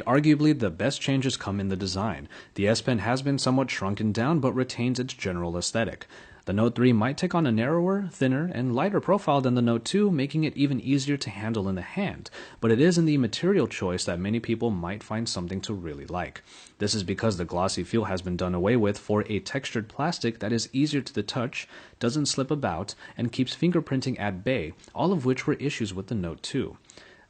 Arguably, the best changes come in the design. The S Pen has been somewhat shrunken down but retains its general aesthetic. The Note 3 might take on a narrower, thinner, and lighter profile than the Note 2, making it even easier to handle in the hand, but it is in the material choice that many people might find something to really like. This is because the glossy feel has been done away with for a textured plastic that is easier to the touch, doesn't slip about, and keeps fingerprinting at bay, all of which were issues with the Note 2.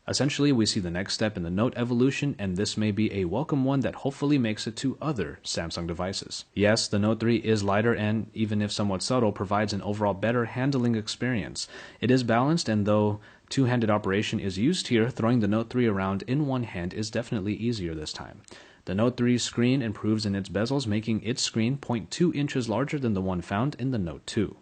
Essentially, we see the next step in the Note evolution, and this may be a welcome one that hopefully makes it to other Samsung devices. Yes, the Note 3 is lighter and, even if somewhat subtle, provides an overall better handling experience. It is balanced, and though two-handed operation is used here, throwing the Note 3 around in one hand is definitely easier this time. The Note 3's screen improves in its bezels, making its screen 0.2 inches larger than the one found in the Note 2.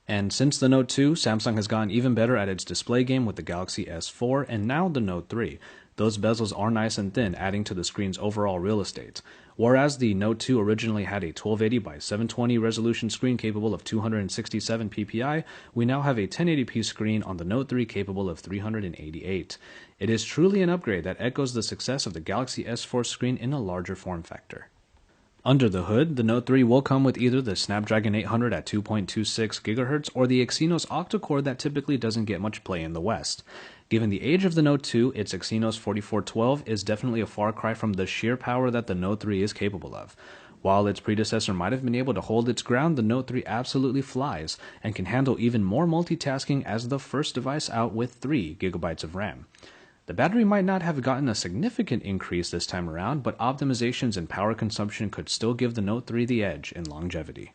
And since the Note 2, Samsung has gotten even better at its display game with the Galaxy S4 and now the Note 3. Those bezels are nice and thin, adding to the screen's overall real estate. Whereas the Note 2 originally had a 1280 by 720 resolution screen capable of 267 ppi, we now have a 1080p screen on the Note 3 capable of 388. It is truly an upgrade that echoes the success of the Galaxy S4 screen in a larger form factor. Under the hood, the Note 3 will come with either the Snapdragon 800 at 2.26 GHz or the Exynos octa-core that typically doesn't get much play in the West. Given the age of the Note 2, its Exynos 4412 is definitely a far cry from the sheer power that the Note 3 is capable of. While its predecessor might have been able to hold its ground, the Note 3 absolutely flies and can handle even more multitasking as the first device out with 3 GB of RAM. The battery might not have gotten a significant increase this time around, but optimizations in power consumption could still give the Note 3 the edge in longevity.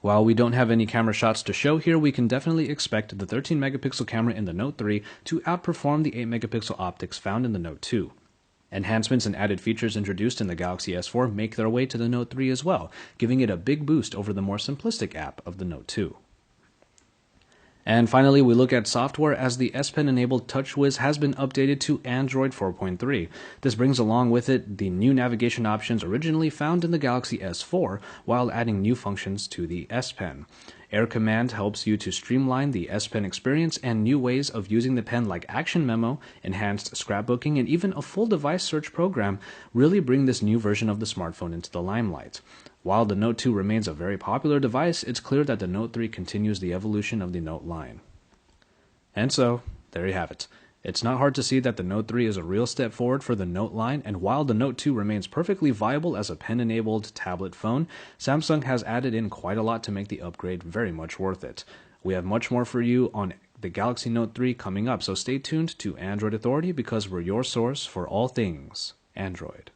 While we don't have any camera shots to show here, we can definitely expect the 13 megapixel camera in the Note 3 to outperform the 8 megapixel optics found in the Note 2. Enhancements and added features introduced in the Galaxy S4 make their way to the Note 3 as well, giving it a big boost over the more simplistic app of the Note 2. And finally, we look at software as the S Pen-enabled TouchWiz has been updated to Android 4.3. This brings along with it the new navigation options originally found in the Galaxy S4, while adding new functions to the S Pen. Air Command helps you to streamline the S Pen experience, and new ways of using the pen like Action Memo, enhanced scrapbooking, and even a full device search program really bring this new version of the smartphone into the limelight. While the Note 2 remains a very popular device, it's clear that the Note 3 continues the evolution of the Note line. And so, there you have it. It's not hard to see that the Note 3 is a real step forward for the Note line, and while the Note 2 remains perfectly viable as a pen-enabled tablet phone, Samsung has added in quite a lot to make the upgrade very much worth it. We have much more for you on the Galaxy Note 3 coming up, so stay tuned to Android Authority because we're your source for all things Android.